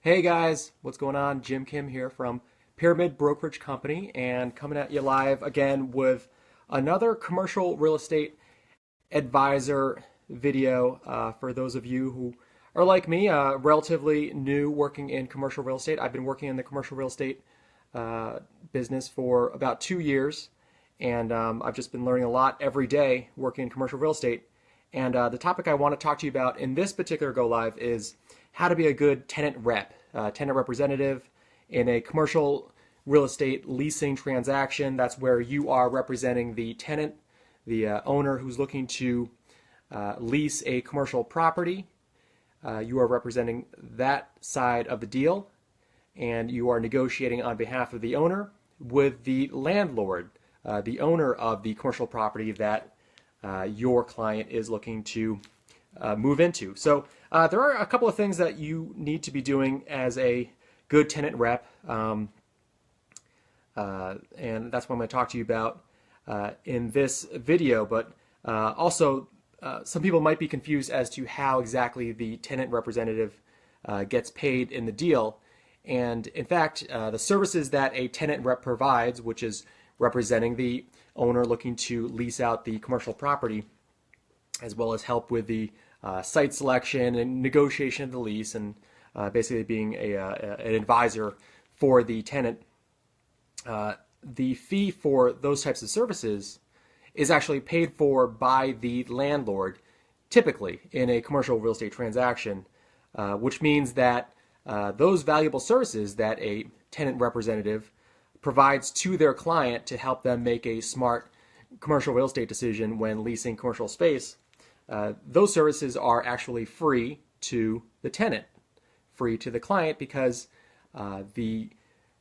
Hey guys, what's going on? Jim Kim here from Pyramid Brokerage Company and coming at you live again with another commercial real estate advisor video for those of you who are like me, relatively new working in commercial real estate. I've been working in the commercial real estate business for about 2 years, and I've just been learning a lot every day working in commercial real estate. And the topic I want to talk to you about in this particular go live is how to be a good tenant rep, tenant representative in a commercial real estate leasing transaction. That's where you are representing the tenant, the owner who's looking to lease a commercial property. You are representing that side of the deal, and you are negotiating on behalf of the owner with the landlord, the owner of the commercial property that your client is looking to move into. So there are a couple of things that you need to be doing as a good tenant rep, and that's what I'm going to talk to you about in this video. But also, some people might be confused as to how exactly the tenant representative gets paid in the deal. And in fact, the services that a tenant rep provides, which is representing the owner looking to lease out the commercial property, as well as help with the site selection and negotiation of the lease, and basically being an advisor for the tenant. The fee for those types of services is actually paid for by the landlord, typically in a commercial real estate transaction, which means that those valuable services that a tenant representative provides to their client to help them make a smart commercial real estate decision when leasing commercial space, those services are actually free to the tenant, free to the client, because the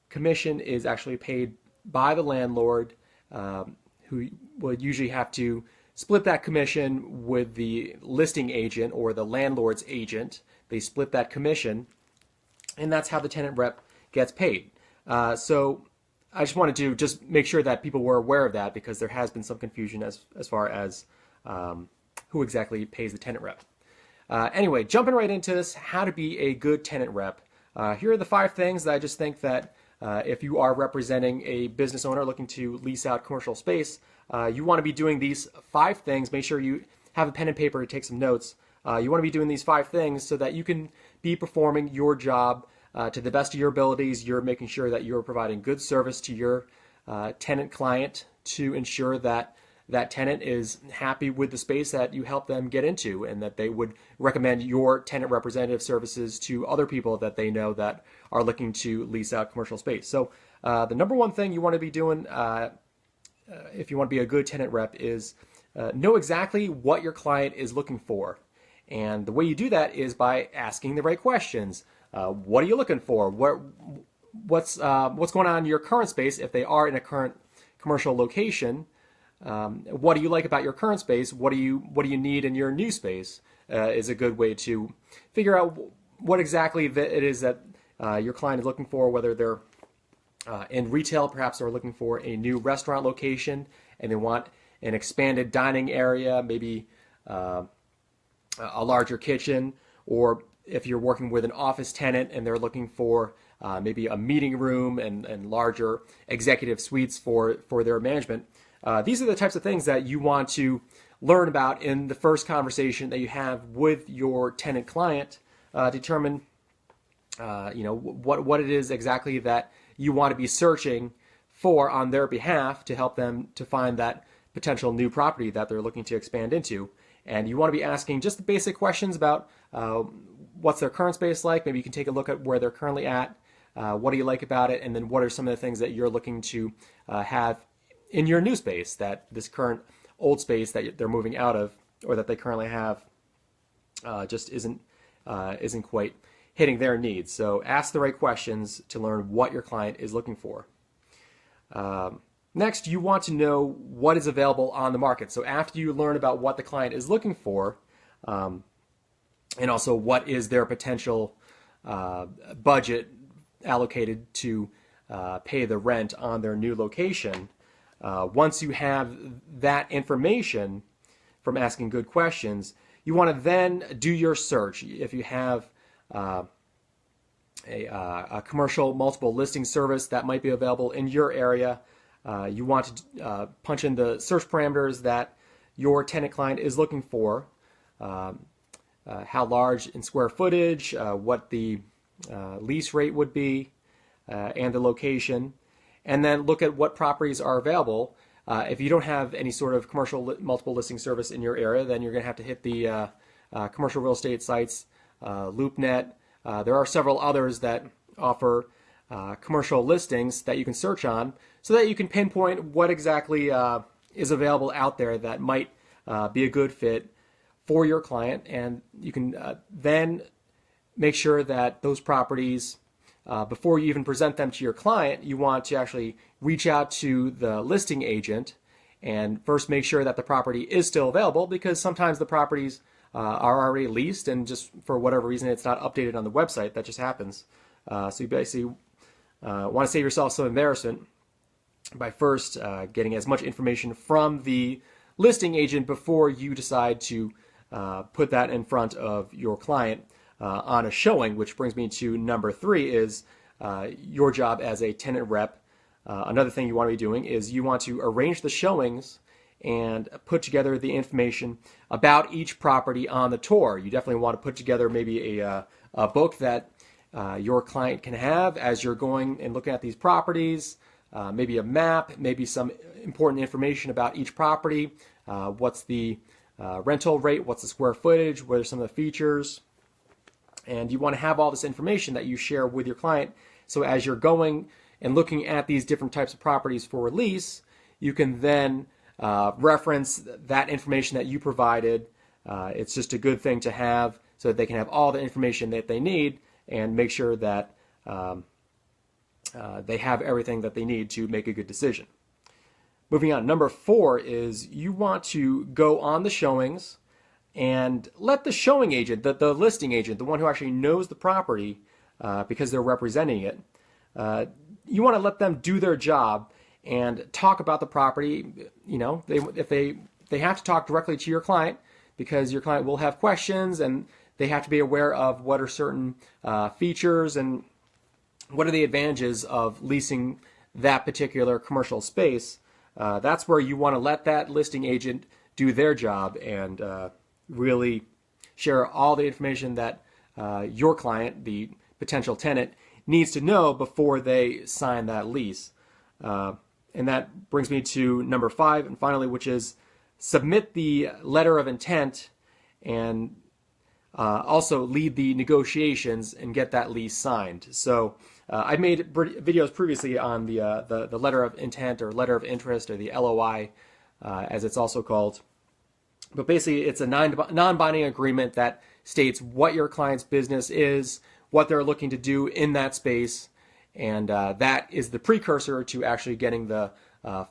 commission is actually paid by the landlord, who would usually have to split that commission with the listing agent or the landlord's agent. They split that commission, and that's how the tenant rep gets paid. So I just wanted to just make sure that people were aware of that, because there has been some confusion as far as who exactly pays the tenant rep. Anyway, jumping right into this, how to be a good tenant rep. Here are the 5 things that I just think that if you are representing a business owner looking to lease out commercial space, you want to be doing these 5 things. Make sure you have a pen and paper to take some notes. You want to be doing these 5 things so that you can be performing your job to the best of your abilities. You're making sure that you're providing good service to your tenant client to ensure that that tenant is happy with the space that you help them get into, and that they would recommend your tenant representative services to other people that they know that are looking to lease out commercial space. So the number one thing you want to be doing if you want to be a good tenant rep is know exactly what your client is looking for. And the way you do that is by asking the right questions. What are you looking for? What's going on in your current space if they are in a current commercial location? What do you like about your current space? What do you need in your new space? Is a good way to figure out what exactly it is that your client is looking for, whether they're in retail, perhaps they're looking for a new restaurant location and they want an expanded dining area, maybe a larger kitchen, or if you're working with an office tenant and they're looking for maybe a meeting room and larger executive suites for their management. These are the types of things that you want to learn about in the first conversation that you have with your tenant client. Determine what it is exactly that you want to be searching for on their behalf to help them to find that potential new property that they're looking to expand into. And you want to be asking just the basic questions about what's their current space like. Maybe you can take a look at where they're currently at. What do you like about it? And then what are some of the things that you're looking to have in your new space that this current old space that they're moving out of, or that they currently have, just isn't quite hitting their needs. So ask the right questions to learn what your client is looking for. Next, you want to know what is available on the market. So after you learn about what the client is looking for, and also what is their potential budget allocated to pay the rent on their new location, once you have that information from asking good questions, you want to then do your search. If you have a commercial multiple listing service that might be available in your area. You want to punch in the search parameters that your tenant client is looking for, how large in square footage, what the lease rate would be, and the location, and then look at what properties are available. If you don't have any sort of commercial multiple listing service in your area, then you're going to have to hit the commercial real estate sites, LoopNet. There are several others that offer commercial listings that you can search on so that you can pinpoint what exactly is available out there that might be a good fit for your client. And you can then make sure that those properties, before you even present them to your client, you want to actually reach out to the listing agent and first make sure that the property is still available, because sometimes the properties are already leased and just for whatever reason it's not updated on the website. That just happens. So you basically want to save yourself some embarrassment by first getting as much information from the listing agent before you decide to put that in front of your client on a showing, which brings me to number 3 is your job as a tenant rep. Another thing you want to be doing is you want to arrange the showings and put together the information about each property on the tour. You definitely want to put together maybe a book that your client can have as you're going and looking at these properties, maybe a map, maybe some important information about each property. What's the rental rate, what's the square footage, what are some of the features. And you want to have all this information that you share with your client, so as you're going and looking at these different types of properties for release, you can then reference that information that you provided. It's just a good thing to have so that they can have all the information that they need and make sure that they have everything that they need to make a good decision. Moving on, number 4 is you want to go on the showings and let the showing agent, the listing agent, the one who actually knows the property because they're representing it, you want to let them do their job and talk about the property. You know, if they have to talk directly to your client, because your client will have questions and they have to be aware of what are certain features and what are the advantages of leasing that particular commercial space. That's where you want to let that listing agent do their job and really share all the information that your client, the potential tenant, needs to know before they sign that lease. And that brings me to number 5, and finally, which is submit the letter of intent and also lead the negotiations and get that lease signed. So I've made videos previously on the letter of intent or letter of interest, or the LOI as it's also called. But basically it's a non-binding agreement that states what your client's business is, what they're looking to do in that space, and that is the precursor to actually getting the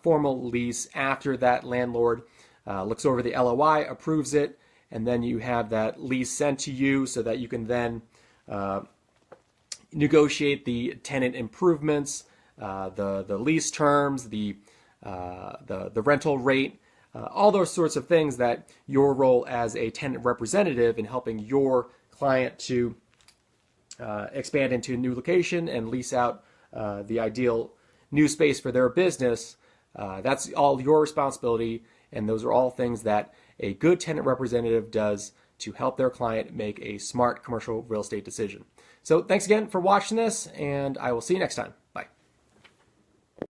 formal lease after that landlord looks over the LOI, approves it, and then you have that lease sent to you so that you can then negotiate the tenant improvements, the lease terms, the rental rate, all those sorts of things that your role as a tenant representative in helping your client to expand into a new location and lease out the ideal new space for their business. That's all your responsibility, and those are all things that a good tenant representative does to help their client make a smart commercial real estate decision. So thanks again for watching this, and I will see you next time. Bye.